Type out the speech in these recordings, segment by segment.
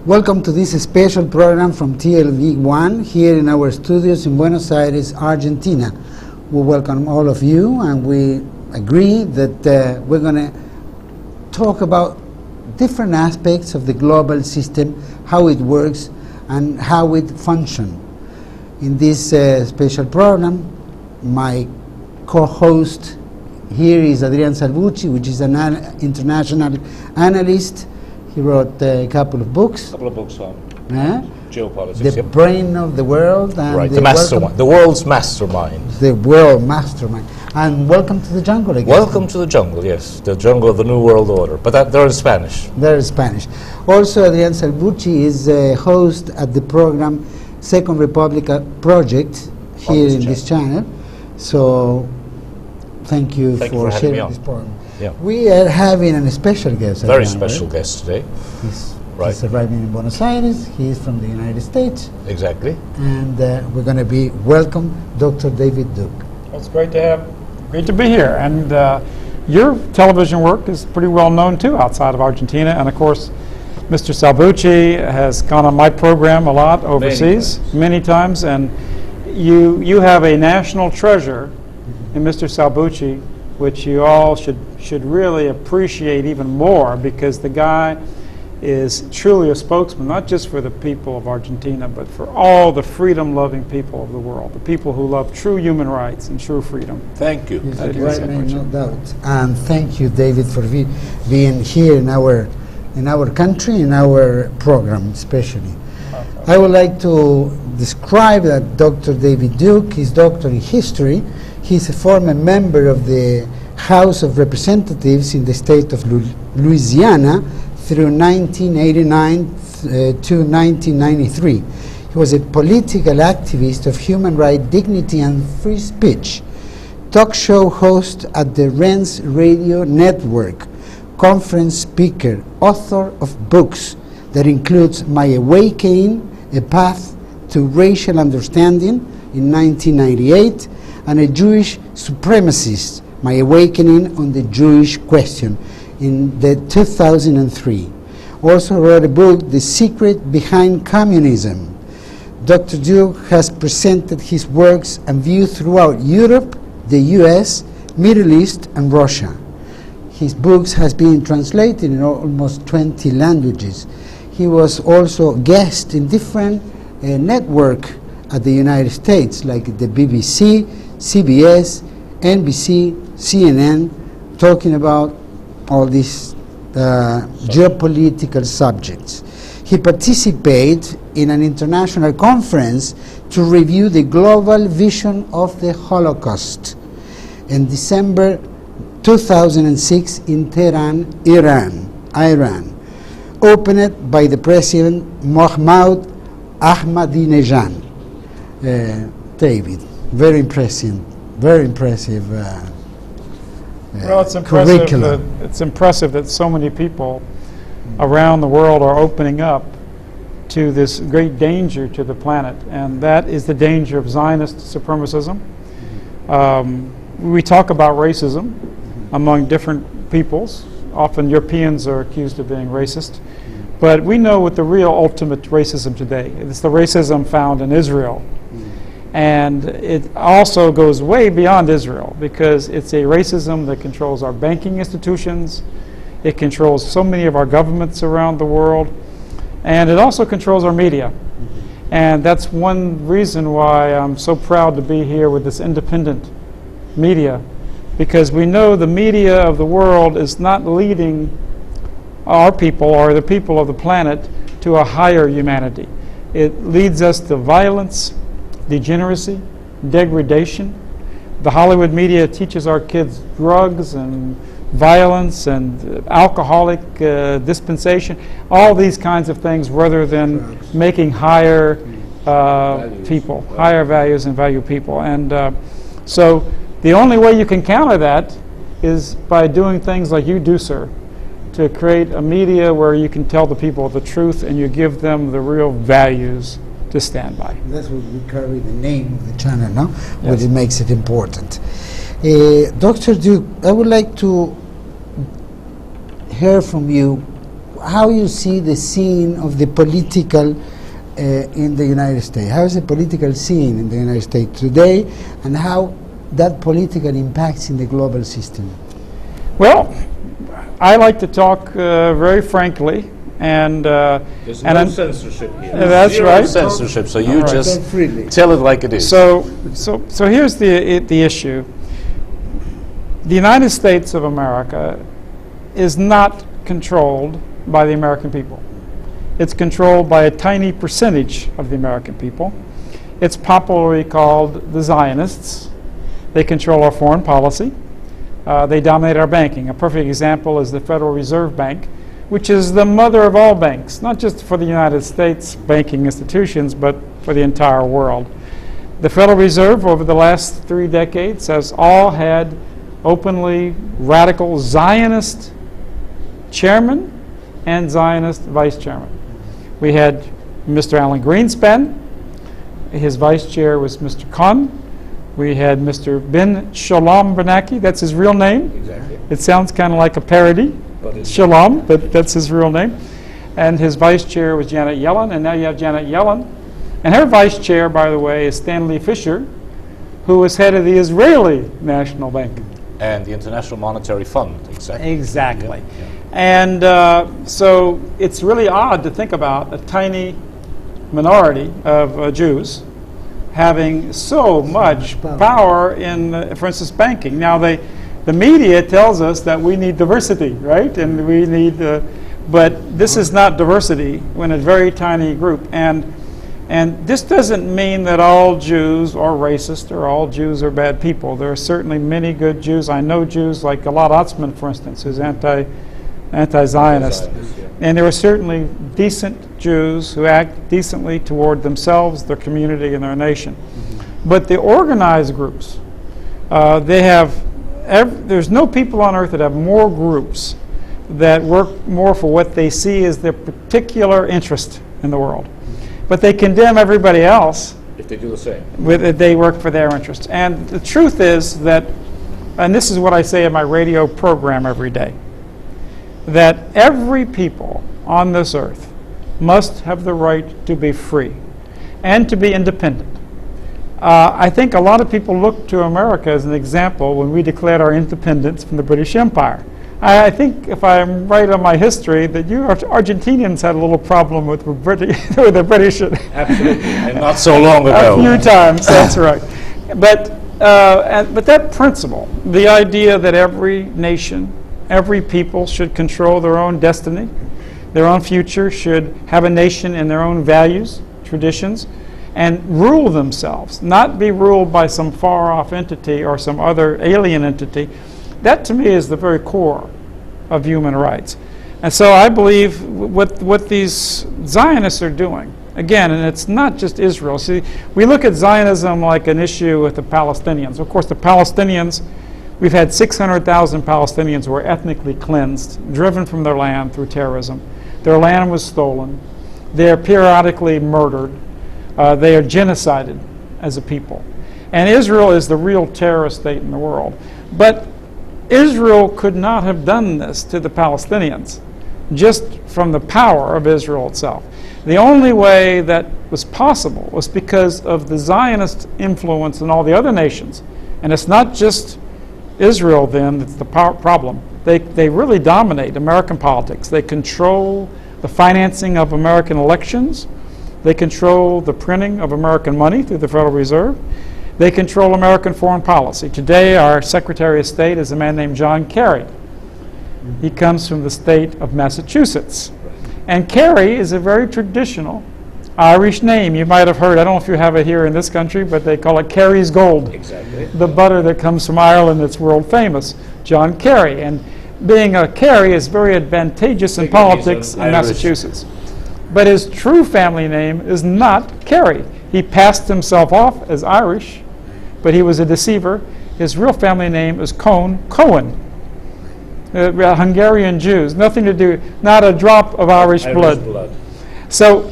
Welcome to this special program from TLV1 here in our studios in Buenos Aires, Argentina. We welcome all of you, and we agree that we're going to talk about different aspects of the global system, how it works and how it functions. In this special program, my co-host here is Adrian Salbuchi, which is an international analyst. He wrote a couple of books. On geopolitics. The brain of the world. And right, the mastermind, the world's mastermind. The world mastermind. And welcome to the jungle again. Welcome to the jungle, yes. The jungle of the New World Order. But they're in Spanish. They're in Spanish. Also, Adrian Salbuchi is a host at the program Second Republic Project here in this channel. So, thank you for sharing this program. Yeah. We are having a special guest. Very special guest today. He's arriving in Buenos Aires. He is from the United States. Exactly. And we're going to welcome Dr. David Duke. Well, it's great to be here. And your television work is pretty well known too outside of Argentina. And of course, Mr. Salbuchi has gone on my program a lot overseas, many times. And you have a national treasure in Mr. Salbuchi, which you all should really appreciate even more, because the guy is truly a spokesman, not just for the people of Argentina, but for all the freedom-loving people of the world, the people who love true human rights and true freedom. Thank you. He's the right man, no doubt. And thank you, David, for being here in our country, in our program especially. I would like to describe that Dr. David Duke is doctor in history. He's a former member of the House of Representatives in the state of Louisiana through 1989 to 1993. He was a political activist of human rights, dignity, and free speech, talk show host at the Rennes Radio Network, conference speaker, author of books that includes My Awakening, A Path to Racial Understanding in 1998, and a Jewish supremacist, My Awakening on the Jewish Question in the 2003. Also wrote a book, The Secret Behind Communism. Dr. Duke has presented his works and views throughout Europe, the US, Middle East, and Russia. His books has been translated in almost 20 languages. He was also a guest in different networks at the United States, like the BBC, CBS, NBC, CNN, talking about all these geopolitical subjects. He participated in an international conference to review the global vision of the Holocaust in December 2006 in Tehran, Iran, opened by the President Mohammad Ahmadinejad. David, very impressive well, it's curriculum. It's impressive that so many people around the world are opening up to this great danger to the planet, and that is the danger of Zionist supremacism. We talk about racism among different peoples. Often Europeans are accused of being racist, but we know what the real ultimate racism today is. It's the racism found in Israel. And it also goes way beyond Israel, because it's a racism that controls our banking institutions, it controls so many of our governments around the world, and it also controls our media. And that's one reason why I'm so proud to be here with this independent media, because we know the media of the world is not leading our people or the people of the planet to a higher humanity. It leads us to violence, degeneracy, degradation. The Hollywood media teaches our kids drugs and violence and alcoholic dispensation, all these kinds of things, rather than making higher people, higher values and value people. And so the only way you can counter that is by doing things like you do, sir, to create a media where you can tell the people the truth and you give them the real values to stand by. That's what we carry the name of the channel, no? Yes. Which makes it important. Dr. Duke, I would like to hear from you how you see the scene of the political in the United States. How is the political scene in the United States today, and how that political impacts in the global system? Well, I like to talk very frankly, and There's no censorship here. That's Zero right. censorship, so you All right. just Talk freely. tell it like it is. So here's the issue. The United States of America is not controlled by the American people. It's controlled by a tiny percentage of the American people. It's popularly called the Zionists. They control our foreign policy. They dominate our banking. A perfect example is the Federal Reserve Bank, which is the mother of all banks, not just for the United States banking institutions, but for the entire world. The Federal Reserve, over the last 3 decades, has all had openly radical Zionist chairman and Zionist vice chairman. We had Mr. Alan Greenspan. His vice chair was Mr. Khan. We had Mr. Ben Shalom Bernanke. That's his real name. Exactly. It sounds kind of like a parody, But it's Shalom, but that's his real name. And his vice chair was Janet Yellen, and now you have Janet Yellen. And her vice chair, by the way, is Stanley Fischer, who was head of the Israeli National Bank. And the International Monetary Fund, exactly. Exactly. Yeah. And so it's really odd to think about a tiny minority of Jews having so much power in, for instance, banking. Now, the media tells us that we need diversity, right? And we need, but this is not diversity when a very tiny group. And this doesn't mean that all Jews are racist or all Jews are bad people. There are certainly many good Jews. I know Jews like Gilad Atzmon, for instance, who's anti-Zionist. Yeah. And there are certainly decent Jews who act decently toward themselves, their community, and their nation. But the organized groups, they have, there's no people on earth that have more groups that work more for what they see as their particular interest in the world. But they condemn everybody else. If they do the same. They work for their interests. And the truth is that, and this is what I say in my radio program every day, that every people on this earth must have the right to be free and to be independent. I think a lot of people look to America as an example when we declared our independence from the British Empire. I think, if I'm right on my history, that you Argentinians had a little problem with the British. Absolutely. And not so long A ago. few times, that's right. But that principle, the idea that every nation, every people should control their own destiny, their own future, should have a nation and their own values, traditions, and rule themselves, not be ruled by some far-off entity or some other alien entity. That, to me, is the very core of human rights. And so I believe what these Zionists are doing, again, and it's not just Israel. See, we look at Zionism like an issue with the Palestinians. Of course, the Palestinians, we've had 600,000 Palestinians who were ethnically cleansed, driven from their land through terrorism. Their land was stolen. They are periodically murdered. They are genocided as a people. And Israel is the real terrorist state in the world. But Israel could not have done this to the Palestinians just from the power of Israel itself. The only way that was possible was because of the Zionist influence in all the other nations. And it's not just Israel then that's the problem. They really dominate American politics. They control the financing of American elections. They control the printing of American money through the Federal Reserve. They control American foreign policy. Today, our Secretary of State is a man named John Kerry. He comes from the state of Massachusetts. And Kerry is a very traditional Irish name. You might have heard, I don't know if you have it here in this country, but they call it Kerry's Gold. Exactly. The butter that comes from Ireland that's world famous. John Kerry. And being a Kerry is very advantageous in Because he's politics in an Irish. Massachusetts. But his true family name is not Kerry. He passed himself off as Irish, but he was a deceiver. His real family name is Cohen. Hungarian Jews, nothing to do, not a drop of Irish blood. So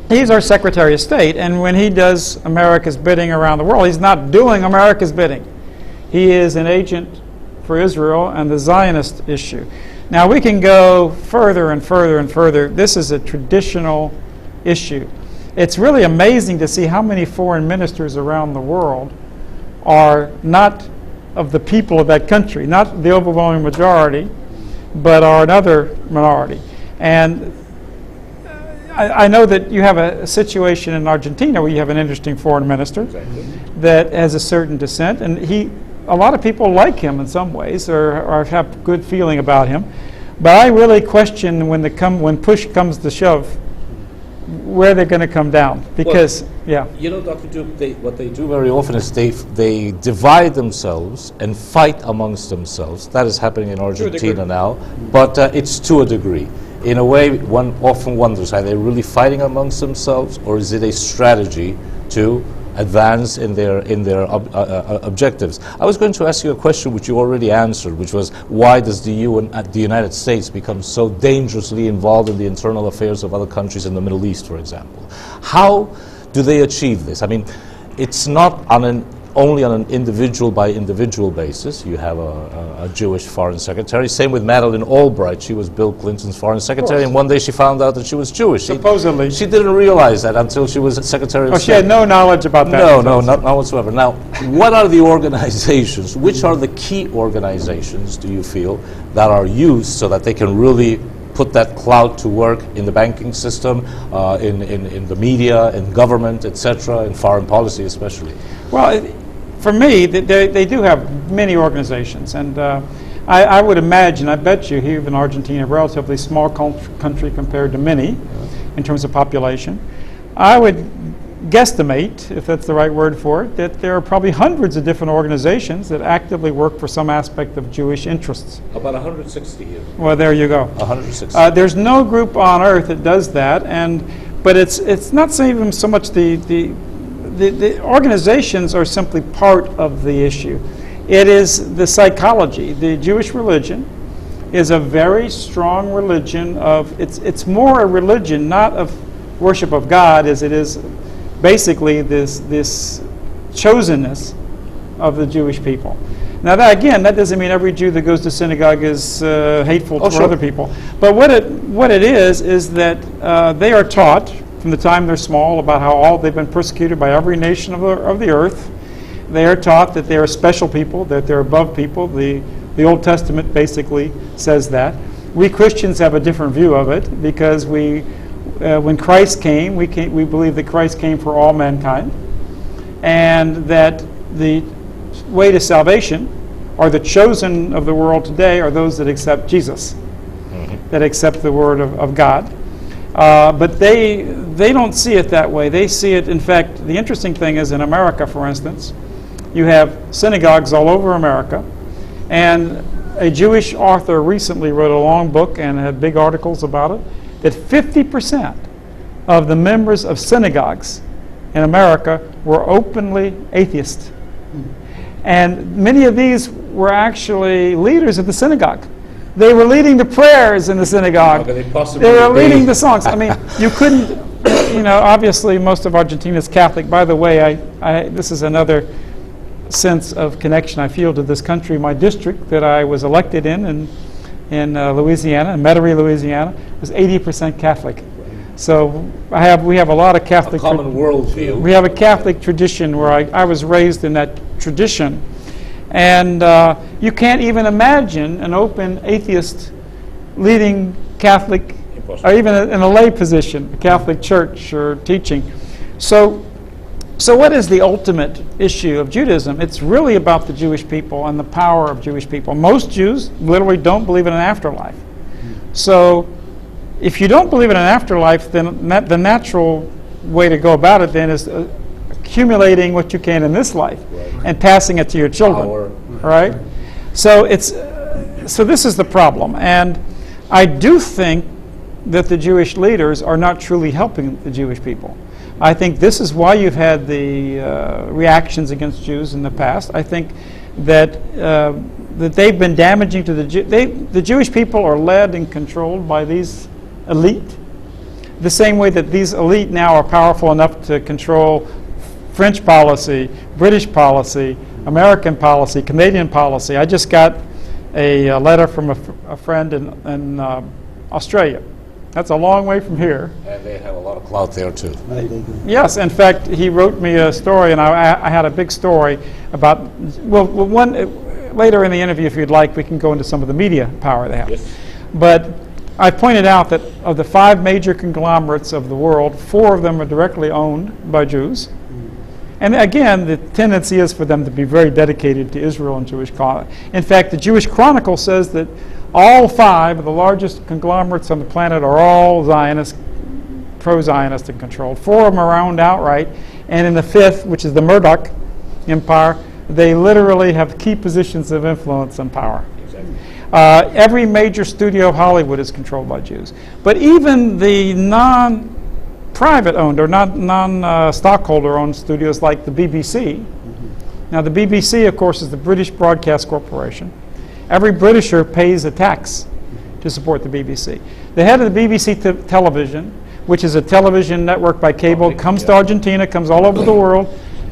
he's our Secretary of State, and when he does America's bidding around the world, he's not doing America's bidding. He is an agent for Israel and the Zionist issue. Now we can go further and further and further. This is a traditional issue. It's really amazing to see how many foreign ministers around the world are not of the people of that country, not the overwhelming majority, but are another minority. And I know that you have a situation in Argentina where you have an interesting foreign minister that has a certain dissent, and a lot of people like him in some ways, or have good feeling about him. But I really question when push comes to shove, where they're going to come down, because You know, Dr. Duke, what they do very often is they divide themselves and fight amongst themselves. That is happening in Argentina now, but it's to a degree. In a way, one often wonders, are they really fighting amongst themselves, or is it a strategy to advance in their objectives? I was going to ask you a question which you already answered, which was, why does the United States become so dangerously involved in the internal affairs of other countries in the Middle East, for example? How do they achieve this? I mean, it's not only on an individual by individual basis. You have a Jewish foreign secretary. Same with Madeleine Albright. She was Bill Clinton's foreign secretary, and one day she found out that she was Jewish. Supposedly. She didn't realize that until she was Secretary of State. She had no knowledge about that. No, not whatsoever. Now, what are the organizations, which are the key organizations, do you feel, that are used so that they can really put that clout to work in the banking system, in the media, in government, etc., in foreign policy especially? Well, for me, they do have many organizations, and I would imagine, I bet you, here in Argentina, a relatively small country compared to many in terms of population, I would guesstimate, if that's the right word for it, that there are probably hundreds of different organizations that actively work for some aspect of Jewish interests. About 160 here. Well, there you go. 160. There's no group on earth that does that, but it's not even so much the organizations are simply part of the issue. It is the psychology. The Jewish religion is a very strong religion it's more a religion not of worship of God as it is basically this chosenness of the Jewish people. Now that doesn't mean every Jew that goes to synagogue is hateful toward other people. But what it is that they are taught from the time they're small about how they've been persecuted by every nation of the earth. They are taught that they are special people, that they're above people. The Old Testament basically says that. We Christians have a different view of it because when Christ came, we believe that Christ came for all mankind, and that the way to salvation, or the chosen of the world today, are those that accept Jesus, that accept the Word of God. But they don't see it that way. They see it, in fact, the interesting thing is in America, for instance, you have synagogues all over America, and a Jewish author recently wrote a long book and had big articles about it, that 50% of the members of synagogues in America were openly atheist. And many of these were actually leaders of the synagogue. They were leading the prayers in the synagogue. They were leading the songs. I mean, you couldn't, obviously most of Argentina is Catholic. By the way, this is another sense of connection I feel to this country. My district that I was elected in Louisiana, in Metairie, Louisiana, was 80% Catholic. So we have a lot of Catholic. A common worldview. We have a Catholic tradition where I was raised in that tradition. And you can't even imagine an open atheist leading Catholic, or even in a lay position, a Catholic church or teaching. So what is the ultimate issue of Judaism? It's really about the Jewish people and the power of Jewish people. Most Jews literally don't believe in an afterlife. So if you don't believe in an afterlife, then the natural way to go about it then is accumulating what you can in this life and passing it to your children. Right? So this is the problem. And I do think that the Jewish leaders are not truly helping the Jewish people. I think this is why you've had the reactions against Jews in the past. I think that they've been damaging to the Jewish people are led and controlled by these elite, the same way that these elite now are powerful enough to control French policy, British policy, American policy, Canadian policy. I just got a letter from a friend in Australia. That's a long way from here. And they have a lot of clout there too. Yes, in fact, he wrote me a story, and I had a big story about, later in the interview, if you'd like, we can go into some of the media power they have. Yes. But I pointed out that of the 5 major conglomerates of the world, 4 of them are directly owned by Jews. And again, the tendency is for them to be very dedicated to Israel and Jewish cause. In fact, the Jewish Chronicle says that all 5 of the largest conglomerates on the planet are all Zionist, pro-Zionist and controlled. 4 of them are owned outright. And in the 5th, which is the Murdoch Empire, they literally have key positions of influence and power. Every major studio of Hollywood is controlled by Jews. But even the non-private owned or non-stockholder owned studios like the BBC. Now the BBC, of course, is the British Broadcast Corporation. Every Britisher pays a tax to support the BBC. The head of the BBC television, which is a television network by cable, comes to Argentina, comes all over the world,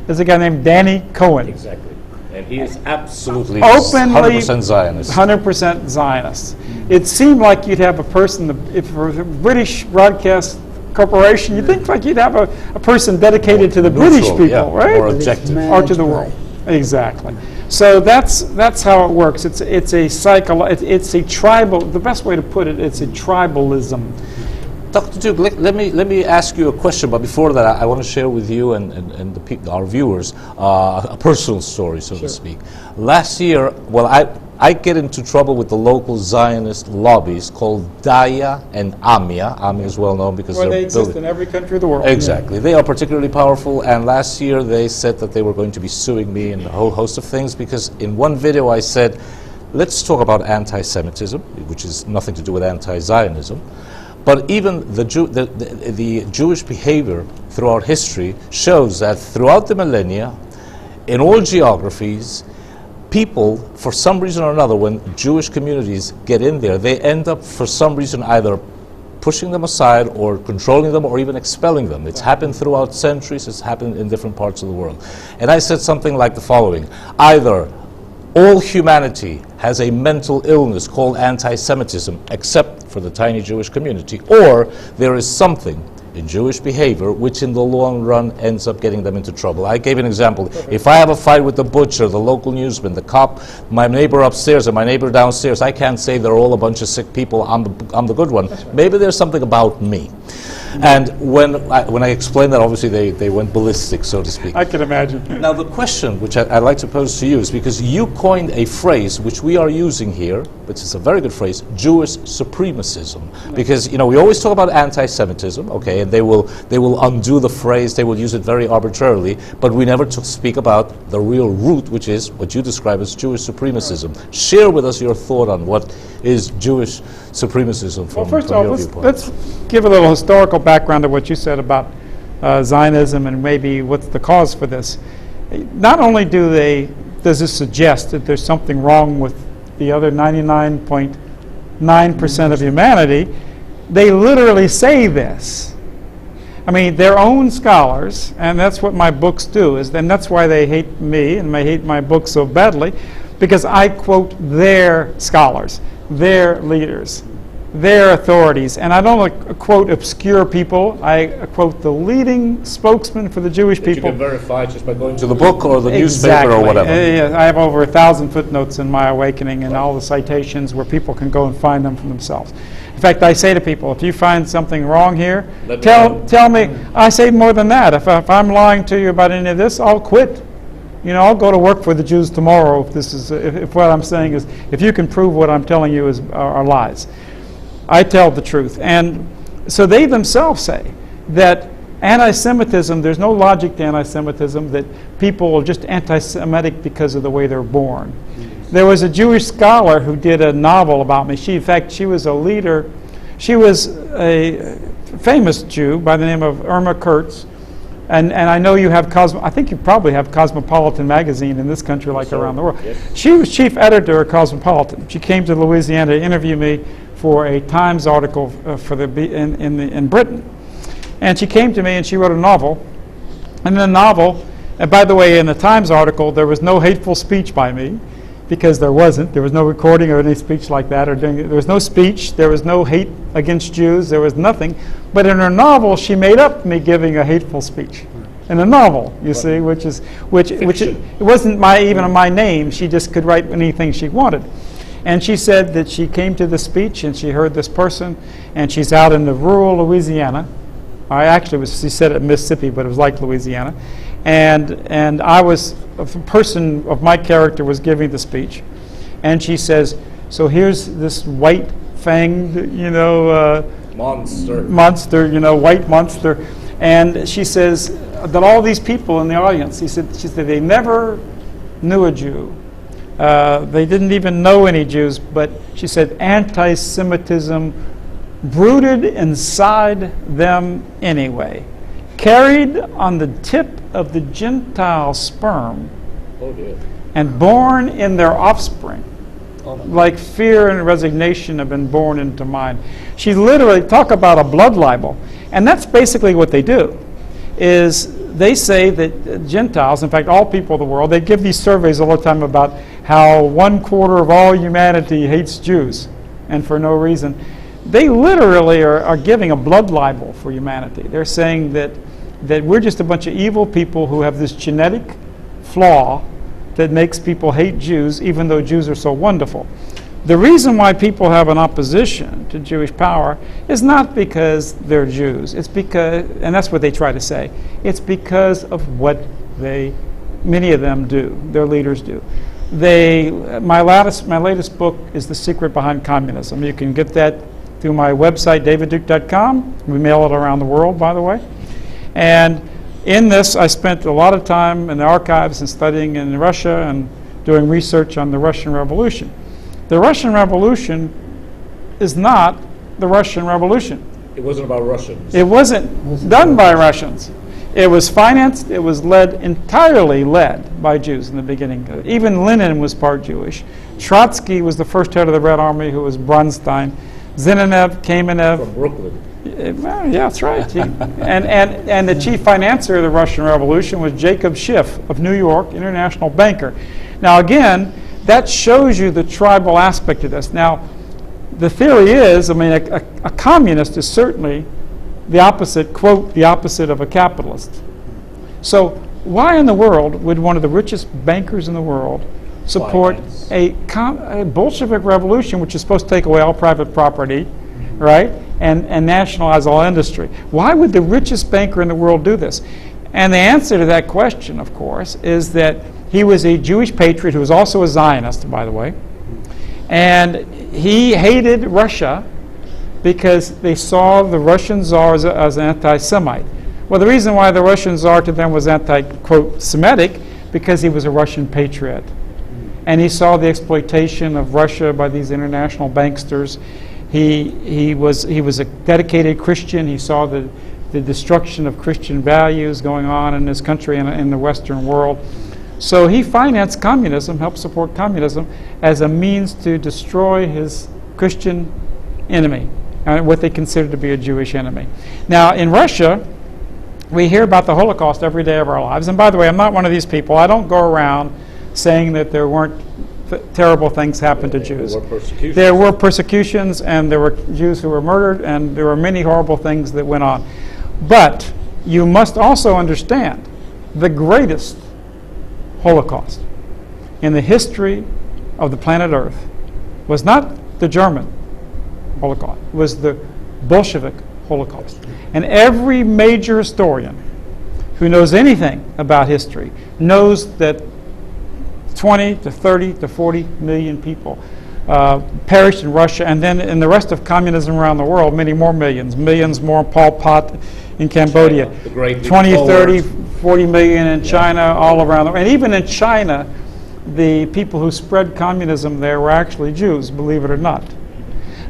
is a guy named Danny Cohen. Exactly. And he is absolutely Openly 100% Zionist. 100% Zionist. It seemed like you'd have a person, if for the British Broadcast Corporation, you'd think like you'd have a person dedicated to the British people, right? Or objective. Or to the world. Exactly. So that's how it works. It's a tribal. The best way to put it, it's a tribalism. Dr. Duke, let me ask you a question, but before that, I want to share with you and our viewers a personal story, so to speak. Last year, I get into trouble with the local Zionist lobbies called Daya and AMIA. AMIA is well known because they exist in every country of the world. Exactly. They are particularly powerful, and last year they said that they were going to be suing me and a whole host of things because in one video I said, let's talk about anti-Semitism, which is nothing to do with anti-Zionism. But even the Jewish behavior throughout history shows that throughout the millennia, in all geographies, people, for some reason or another, when Jewish communities get in there, they end up, for some reason, either pushing them aside or controlling them or even expelling them. It's happened throughout centuries. It's happened in different parts of the world. And I said something like the following. Either all humanity has a mental illness called anti-Semitism, except for the tiny Jewish community, or there is something in Jewish behavior which in the long run ends up getting them into trouble. I gave an example. If I have a fight with the butcher, the local newsman, the cop, my neighbor upstairs and my neighbor downstairs, I can't say they're all a bunch of sick people, I'm the good one. Maybe there's something about me. And when I explained that, obviously they went ballistic, so to speak. I can imagine. Now the question which I'd like to pose to you is because you coined a phrase which we are using here, which is a very good phrase, Jewish supremacism. Because we always talk about anti-Semitism, okay, and they will undo the phrase, they will use it very arbitrarily, but we never speak about the real root, which is what you describe as Jewish supremacism. Share with us your thought on what is Jewish supremacism from first your of all, viewpoint. let's give a little historical background to what you said about Zionism and maybe what's the cause for this. Not only does this suggest that there's something wrong with the other 99.9% of humanity, they literally say this. I mean, their own scholars, and that's what my books do, and that's why they hate me and they hate my books so badly, because I quote their scholars, their leaders, their authorities. And I don't quote obscure people. I quote the leading spokesman for the Jewish people. You can verify just by going to the book or the newspaper or whatever. I have over 1,000 footnotes in my Awakening and all the citations where people can go and find them for themselves. In fact, I say to people, if you find something wrong here, tell me. I say more than that. If I'm lying to you about any of this, I'll quit. I'll go to work for the Jews tomorrow if what I'm saying is, if you can prove what I'm telling you are lies. I tell the truth. And so they themselves say that anti-Semitism, there's no logic to anti-Semitism, that people are just anti-Semitic because of the way they're born. There was a Jewish scholar who did a novel about me. In fact, she was a leader. She was a famous Jew by the name of Irma Kurtz. And I know you have I think you probably have Cosmopolitan magazine in this country like around the world. Yes. She was chief editor of Cosmopolitan. She came to Louisiana to interview me for a Times article in Britain. And she came to me and she wrote a novel. And in the novel, and by the way, in the Times article, there was no hateful speech by me. because there wasn't. There was no recording or any speech like that. There was no speech. There was no hate against Jews. There was nothing. But in her novel, she made up me giving a hateful speech. In a novel, you see, which it wasn't even my name. She just could write anything she wanted. And she said that she came to the speech and she heard this person, and she's out in the rural Louisiana. She said it in Mississippi, but it was like Louisiana. And I was, a person of my character was giving the speech. And she says, so here's this white fanged, monster, white monster. And she says that all these people in the audience, she said they never knew a Jew. They didn't even know any Jews, but she said anti-Semitism brooded inside them anyway, carried on the tip of the Gentile sperm, and born in their offspring, like fear and resignation have been born into mine. She literally talk about a blood libel, and that's basically what they do. Is they say that Gentiles, in fact, all people of the world, they give these surveys all the time about how 1/4 of all humanity hates Jews, and for no reason. They literally are giving a blood libel for humanity. They're saying that we're just a bunch of evil people who have this genetic flaw that makes people hate Jews, even though Jews are so wonderful. The reason why people have an opposition to Jewish power is not because they're Jews. It's because, and that's what they try to say, it's because of what many of them do, their leaders do. My latest book is The Secret Behind Communism. You can get that through my website, davidduke.com. We mail it around the world, by the way. And in this, I spent a lot of time in the archives and studying in Russia and doing research on the Russian Revolution. The Russian Revolution is not the Russian Revolution. It wasn't about Russians. It wasn't done by Russians. It was financed, it was entirely led by Jews in the beginning. Even Lenin was part Jewish. Trotsky was the first head of the Red Army, who was Bronstein. Zinoviev, Kamenev. From Brooklyn. Well, yeah, that's right. And the chief financier of the Russian Revolution was Jacob Schiff of New York, international banker. Now again, that shows you the tribal aspect of this. Now, the theory is, a communist is certainly the opposite, quote, the opposite of a capitalist. So why in the world would one of the richest bankers in the world support a Bolshevik revolution, which is supposed to take away all private property, right, and nationalize all industry? Why would the richest banker in the world do this? And the answer to that question, of course, is that he was a Jewish patriot who was also a Zionist, by the way, and he hated Russia because they saw the Russian Tsar as an anti-Semite. Well, the reason why the Russian Tsar to them was anti-quote Semitic, because he was a Russian patriot. And he saw the exploitation of Russia by these international banksters. He was a dedicated Christian. He saw the destruction of Christian values going on in his country and in the Western world. So he financed communism, helped support communism as a means to destroy his Christian enemy, what they considered to be a Jewish enemy. Now, in Russia, we hear about the Holocaust every day of our lives. And by the way, I'm not one of these people. I don't go around saying that there weren't terrible things happened to Jews. There were persecutions, and there were Jews who were murdered, and there were many horrible things that went on. But you must also understand the greatest Holocaust in the history of the planet Earth was not the German Holocaust, it was the Bolshevik Holocaust. And every major historian who knows anything about history knows that 20 to 30 to 40 million people perished in Russia, and then in the rest of communism around the world, many more millions more Pol Pot in Cambodia, 20, 30, 40 million in China, all around the world. And even in China, the people who spread communism there were actually Jews, believe it or not.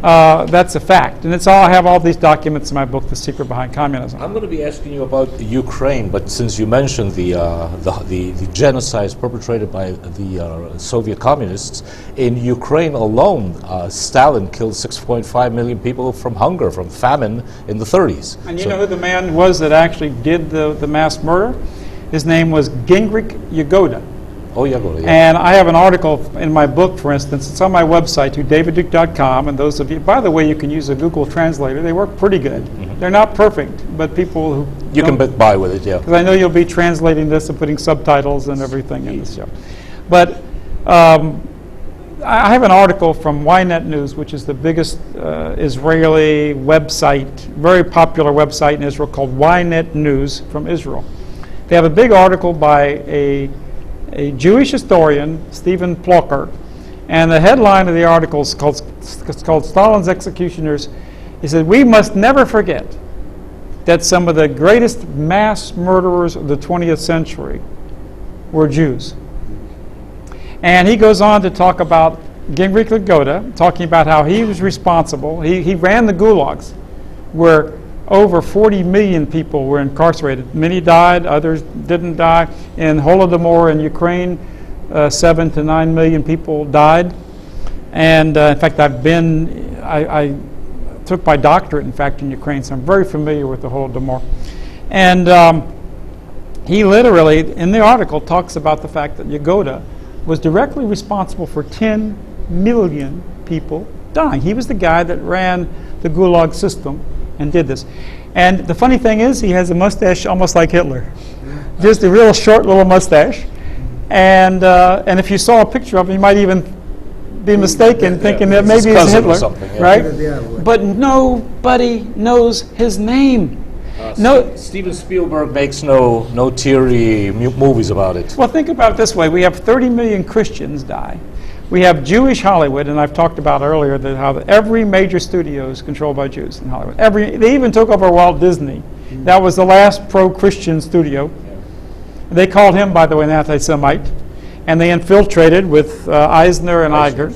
That's a fact. And I have all these documents in my book, The Secret Behind Communism. I'm going to be asking you about Ukraine, but since you mentioned the genocides perpetrated by the Soviet communists, in Ukraine alone, Stalin killed 6.5 million people from hunger, from famine in the 30s. And you know who the man was that actually did the mass murder? His name was Gingrich Yagoda. Oh, Yagoda, yeah. And I have an article in my book, for instance. It's on my website, davidduke.com. And those of you, by the way, you can use a Google translator. They work pretty good. They're not perfect, but people who You can get by with it, yeah. because I know you'll be translating this and putting subtitles and everything in the show. But I have an article from Ynet News, which is the biggest Israeli website, very popular website in Israel called Ynet News from Israel. They have a big article by a Jewish historian, Stephen Plocher, and the headline of the article is called Stalin's Executioners. He said, "We must never forget that some of the greatest mass murderers of the 20th century were Jews." And he goes on to talk about Gingrich Yagoda, talking about how he was responsible. He ran the gulags, where over 40 million people were incarcerated. Many died, others didn't die. In Holodomor in Ukraine, 7 to 9 million people died. And in fact, I took my doctorate, in fact, in Ukraine, so I'm very familiar with the Holodomor. And he literally, in the article, talks about the fact that Yagoda was directly responsible for 10 million people dying. He was the guy that ran the Gulag system and did this. And the funny thing is, he has a mustache almost like Hitler. Just a real short little mustache. And if you saw a picture of him, you might even be mistaken, thinking that maybe it's Hitler, right? But nobody knows his name. Steven Spielberg makes no teary movies about it. Well, think about it this way. We have 30 million Christians die. We have Jewish Hollywood, and I've talked about earlier that how every major studio is controlled by Jews in Hollywood. They even took over Walt Disney. That was the last pro-Christian studio. They called him, by the way, an anti-Semite, and they infiltrated with Eisner and Iger.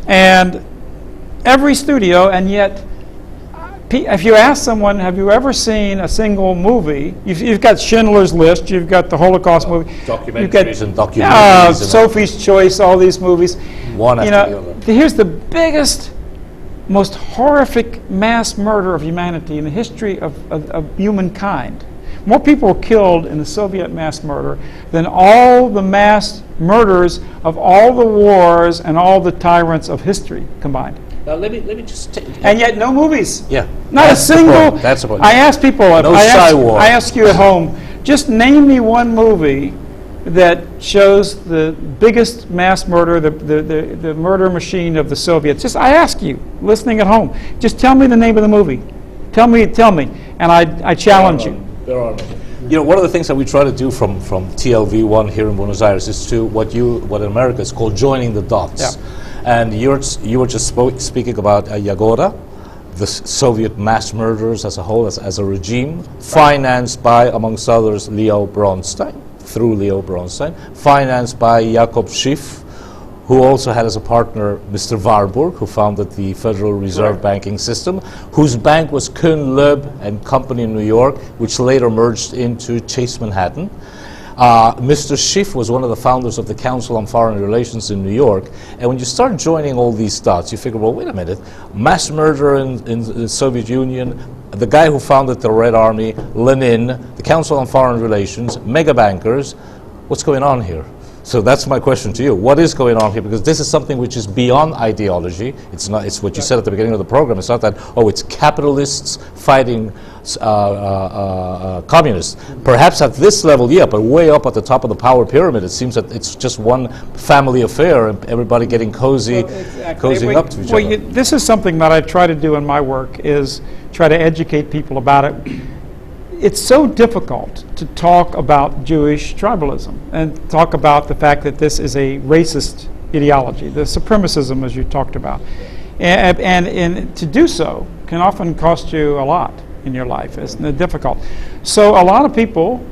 And every studio, and yet, if you ask someone, have you ever seen a single movie? You've got Schindler's List, you've got the Holocaust movie, documentaries and documentaries, Sophie's Choice, all these movies. One after the other. Here's the biggest, most horrific mass murder of humanity in the history of humankind. More people were killed in the Soviet mass murder than all the mass murders of all the wars and all the tyrants of history combined. Now let me just take. And yet no movies. Yeah. Not a single. That's the point. I ask people. I ask you at home. Just name me one movie that shows the biggest mass murder, the murder machine of the Soviets. Just I ask you, listening at home. Just tell me the name of the movie. Tell me, and I challenge you. There are no. You know, one of the things that we try to do from TLV1 here in Buenos Aires is to what in America is called joining the dots. Yeah. And you were just speaking about Yagoda, the Soviet mass murderers as a whole, as a regime, financed by, amongst others, Leo Bronstein, financed by Jakob Schiff, who also had as a partner Mr. Warburg, who founded the Federal Reserve banking system, whose bank was Kuhn, Loeb and Company in New York, which later merged into Chase Manhattan. Mr. Schiff was one of the founders of the Council on Foreign Relations in New York. And when you start joining all these dots, you figure, well, wait a minute, mass murder in the Soviet Union, the guy who founded the Red Army, Lenin, the Council on Foreign Relations, mega bankers, what's going on here? So that's my question to you. What is going on here? Because this is something which is beyond ideology. It's not. It's what you said at the beginning of the program. It's not that, oh, it's capitalists fighting communists. Perhaps at this level, yeah, but way up at the top of the power pyramid, it seems that it's just one family affair and everybody getting cozying up to each other. This is something that I try to do in my work, is try to educate people about it. It's so difficult to talk about Jewish tribalism and talk about the fact that this is a racist ideology, the supremacism as you talked about. And to do so can often cost you a lot in your life. It's difficult. So a lot of people,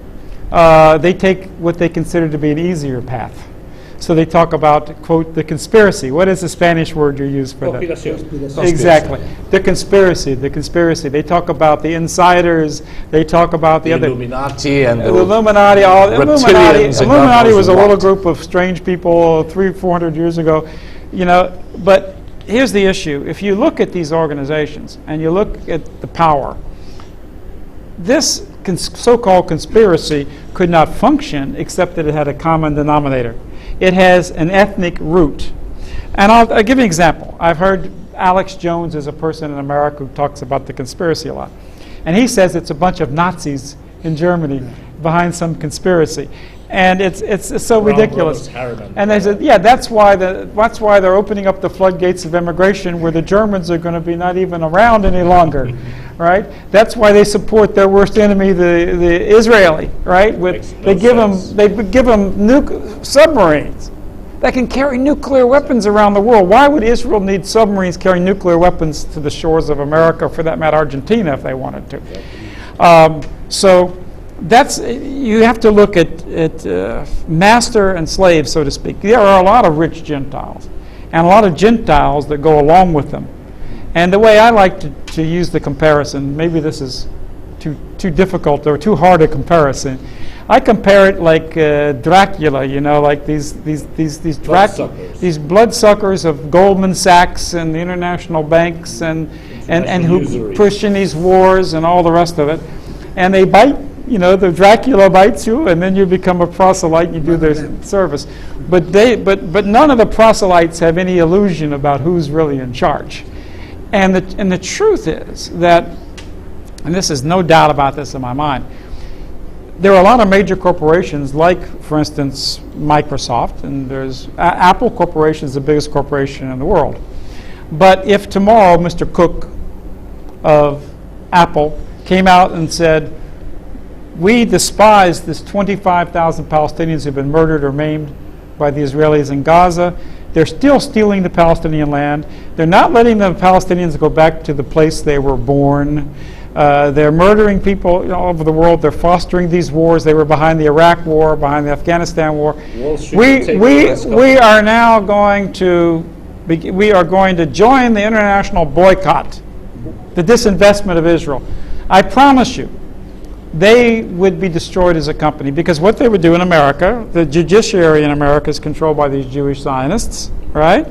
they take what they consider to be an easier path. So they talk about, quote, the conspiracy. What is the Spanish word you use for that? Exactly. The conspiracy. They talk about the insiders. They talk about the other Illuminati and the Illuminati. Illuminati was a little group of strange people 300-400 years ago. You know, but here's the issue. If you look at these organizations and you look at the power, this so-called conspiracy could not function except that it had a common denominator. It has an ethnic root. And I'll give you an example. I've heard Alex Jones is a person in America who talks about the conspiracy a lot. And he says it's a bunch of Nazis in Germany behind some conspiracy. And it's so ridiculous. And they said, yeah, that's why they're opening up the floodgates of immigration, where the Germans are going to be not even around any longer, right? That's why they support their worst enemy, the Israeli, right? They give them submarines that can carry nuclear weapons around the world. Why would Israel need submarines carrying nuclear weapons to the shores of America, or for that matter, Argentina, if they wanted to? So that's, you have to look at master and slave, so to speak. There are a lot of rich Gentiles, and a lot of Gentiles that go along with them. And the way I like to use the comparison, maybe this is too difficult or too hard a comparison, I compare it like Dracula, you know, like these bloodsuckers of Goldman Sachs and the international banks and who push in these wars and all the rest of it. And they bite, you know, the Dracula bites you, and then you become a proselyte and you do their service. But none of the proselytes have any illusion about who's really in charge. And the truth is that, and this is no doubt about this in my mind, there are a lot of major corporations, like, for instance, Microsoft, and there's Apple Corporation is the biggest corporation in the world. But if tomorrow Mr. Cook of Apple came out and said, we despise this 25,000 Palestinians who've been murdered or maimed by the Israelis in Gaza, they're still stealing the Palestinian land, they're not letting the Palestinians go back to the place they were born, they're murdering people all over the world. They're fostering these wars. They were behind the Iraq War, behind the Afghanistan War. We are now going to join the international boycott, the disinvestment of Israel. I promise you, they would be destroyed as a company, because what they would do in America, the judiciary in America is controlled by these Jewish Zionists, right?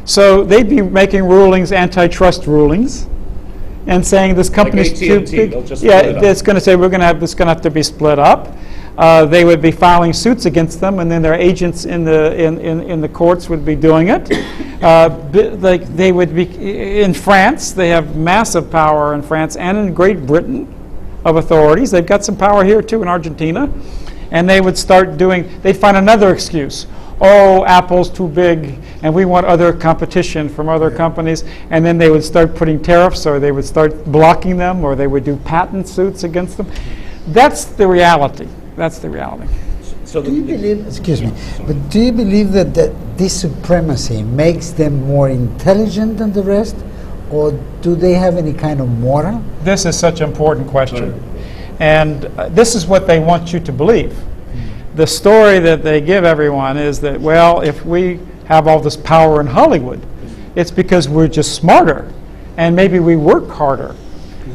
So they'd be making rulings, antitrust rulings, and saying this company's too big. It's going to say this going to have to be split up. They would be filing suits against them, and then their agents in the courts would be doing it. Like they would be in France. They have massive power in France and in Great Britain of authorities. They've got some power here too in Argentina, and they would start doing. They'd find another excuse. Oh, Apple's too big, and we want other competition from other companies. And then they would start putting tariffs, or they would start blocking them, or they would do patent suits against them. That's the reality. That's the reality. So do you believe, excuse me, but do you believe that this supremacy makes them more intelligent than the rest, or do they have any kind of moral? This is such an important question. And this is what they want you to believe. The story that they give everyone is that, well, if we have all this power in Hollywood, it's because we're just smarter, and maybe we work harder.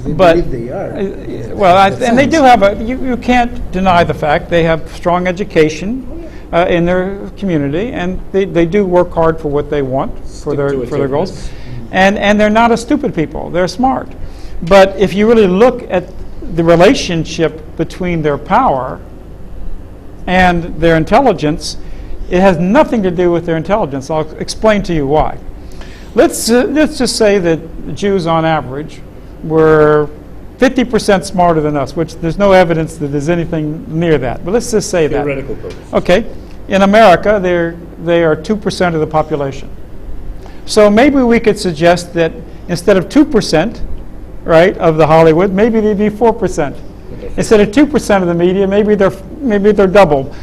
But they are. And they do have you can't deny the fact they have strong education in their community, and they do work hard for what they want, for their goals. And they're not a stupid people. They're smart. But if you really look at the relationship between their power and their intelligence, it has nothing to do with their intelligence. I'll explain to you why. Let's just say that Jews on average were 50% smarter than us, which there's no evidence that there's anything near that. But let's just say Theoretical that. purpose. Okay. In America, they are 2% of the population. So maybe we could suggest that instead of 2%, right, of the Hollywood, maybe they'd be 4%. Instead of 2% of the media, maybe they're double.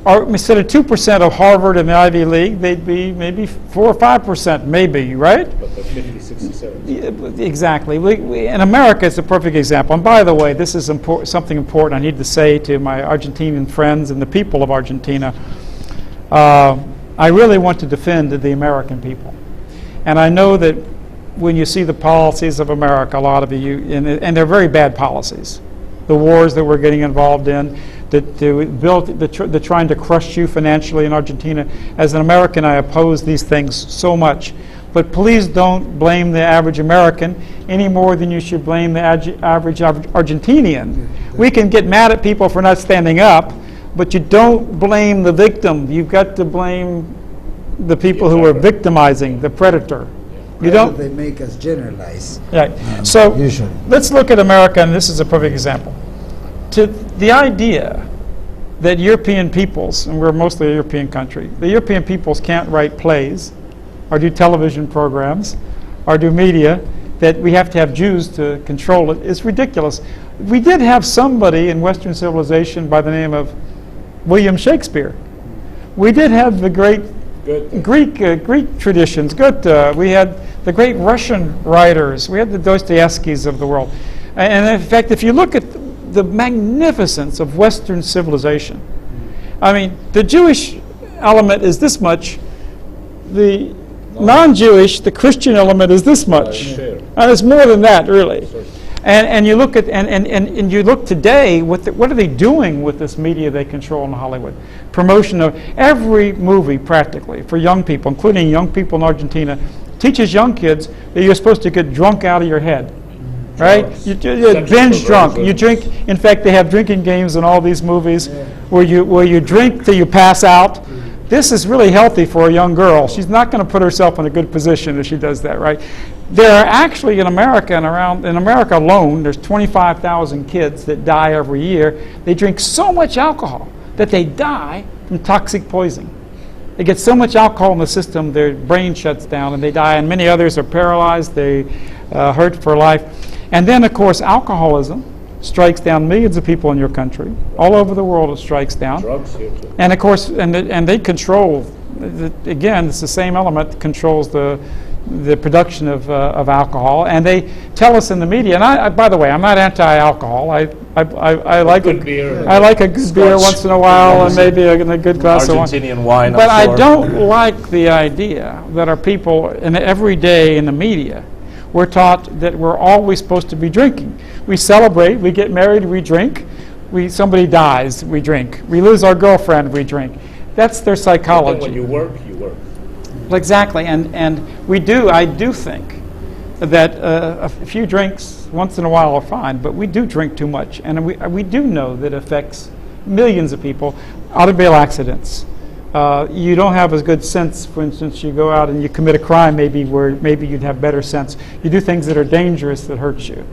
Or instead of 2% of Harvard and the Ivy League, they'd be maybe 4 or 5%, maybe, right? But the 50, 60, 70. Exactly. In America, it's a perfect example. And by the way, this is something important I need to say to my Argentinian friends and the people of Argentina. I really want to defend the American people. And I know that when you see the policies of America, a lot of you, and they're very bad policies. The wars that we're getting involved in, they're trying to crush you financially in Argentina. As an American, I oppose these things so much. But please don't blame the average American any more than you should blame the average Argentinian We can get mad at people for not standing up, but you don't blame the victim. You've got to blame the people who are victimizing, the predator. You don't. They make us generalize. Right. So Usually. let's look at America, and this is a perfect example. To the idea that European peoples, and we're mostly a European country, the European peoples can't write plays or do television programs or do media, that we have to have Jews to control it, is ridiculous. We did have somebody in Western civilization by the name of William Shakespeare. We did have the great Greek traditions. Goethe. We had the great Russian writers. We had the Dostoevskys of the world. And in fact, if you look at the magnificence of Western civilization, I mean, the Jewish element is this much. The non-Jewish, the Christian element is this much. And it's more than that, really. And you look at and you look today, what are they doing with this media they control in Hollywood? Promotion of every movie practically for young people, including young people in Argentina, teaches young kids that you're supposed to get drunk out of your head, right? You're binge drunk. You drink. In fact, they have drinking games in all these movies where you drink till you pass out. This is really healthy for a young girl. She's not going to put herself in a good position if she does that, right? There are actually in America in America alone, there's 25,000 kids that die every year. They drink so much alcohol that they die from toxic poisoning. They get so much alcohol in the system, their brain shuts down and they die, and many others are paralyzed, they hurt for life. And then, of course, alcoholism strikes down millions of people in your country. All over the world it strikes down. Drugs here too. And of course, and they control, again, it's the same element that controls the production of alcohol, and they tell us in the media. And I by the way, I'm not anti-alcohol. I like a good beer. I like a good beer once in a while, and maybe a good glass of wine. Argentinian wine. But I don't like the idea that our people, and every day in the media, we're taught that we're always supposed to be drinking. We celebrate, we get married, we drink. Somebody dies, we drink. We lose our girlfriend, we drink. That's their psychology. When you work, you work. Exactly, and I do think that a few drinks once in a while are fine, but we do drink too much, and we do know that it affects millions of people. Automobile accidents. You don't have as good sense. For instance, you go out and you commit a crime, maybe you'd have better sense. You do things that are dangerous that hurt you.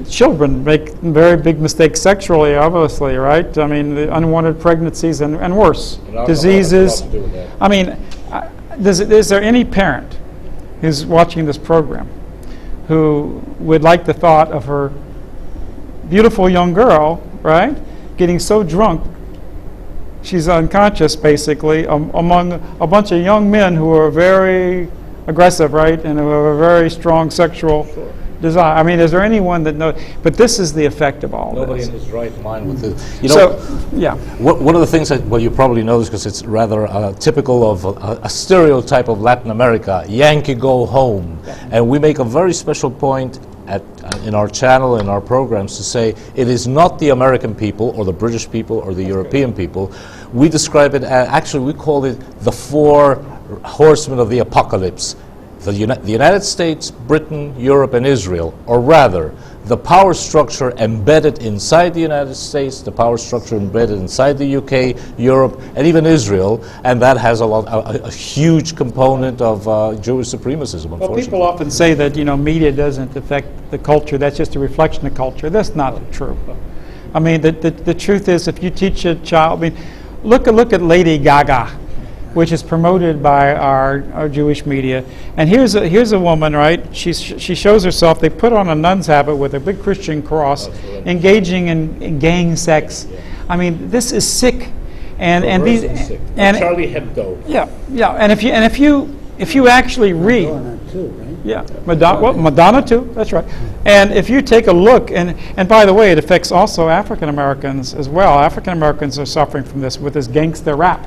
Children make very big mistakes sexually, obviously, right? I mean, the unwanted pregnancies and worse, diseases. I mean, is there any parent who's watching this program who would like the thought of her beautiful young girl, right, getting so drunk she's unconscious, basically, among a bunch of young men who are very aggressive, right, and who have a very strong sexual desire? I mean, is there anyone that knows? But this is the effect of all Nobody this. in his right mind with this. You know, yeah. One of the things that, well, you probably know this because it's rather typical of a stereotype of Latin America, Yankee go home. And we make a very special point in our channel, in our programs, to say it is not the American people or the British people or the European people. We describe it, actually we call it the four horsemen of the apocalypse. The United States, Britain, Europe, and Israel, or rather, the power structure embedded inside the United States, the power structure embedded inside the UK, Europe, and even Israel, and that has a huge component of Jewish supremacism, unfortunately. Well, people often say that, media doesn't affect the culture, that's just a reflection of culture. That's not true. I mean, the truth is, if you teach a child, I mean, look at Lady Gaga, which is promoted by our Jewish media. And here's a woman, right? She shows herself. They put on a nun's habit with a big Christian cross, engaging in gang sex. I mean, this is sick. And Charlie Hebdo. Yeah. And if you actually read, Madonna too, right? yeah, Madonna too. That's right. And if you take a look, and by the way, it affects also African Americans as well. African Americans are suffering from this with this gangster rap.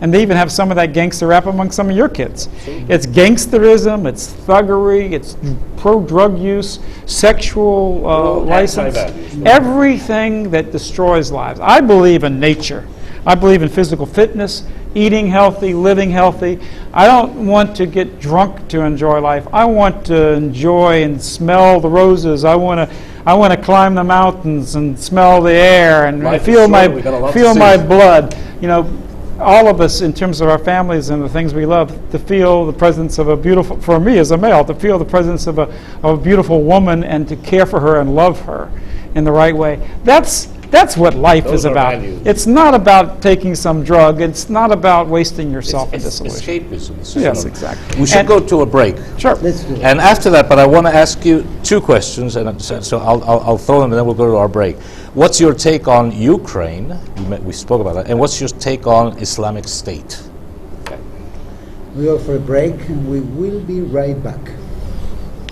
And they even have some of that gangster rap among some of your kids. It's gangsterism, it's thuggery, it's pro-drug use, sexual license, everything that destroys lives. I believe in nature. I believe in physical fitness, eating healthy, living healthy. I don't want to get drunk to enjoy life. I want to enjoy and smell the roses. I want I want to climb the mountains and smell the air and Life is feel short. We got a lot to feel see. my blood. You know, all of us, in terms of our families and the things we love, to feel the presence of a beautiful, for me as a male, to feel the presence of a beautiful woman and to care for her and love her in the right way. That's what life Those is are about. values. It's not about taking some drug. It's not about wasting yourself in It's dissolution. escapism. It's Yes, just- exactly. We should And- go to a break. Sure. Let's do that. And after that, but I want to ask you two questions, and so I'll throw them, and then we'll go to our break. What's your take on Ukraine? We spoke about that. And what's your take on Islamic State? We go for a break, and we will be right back.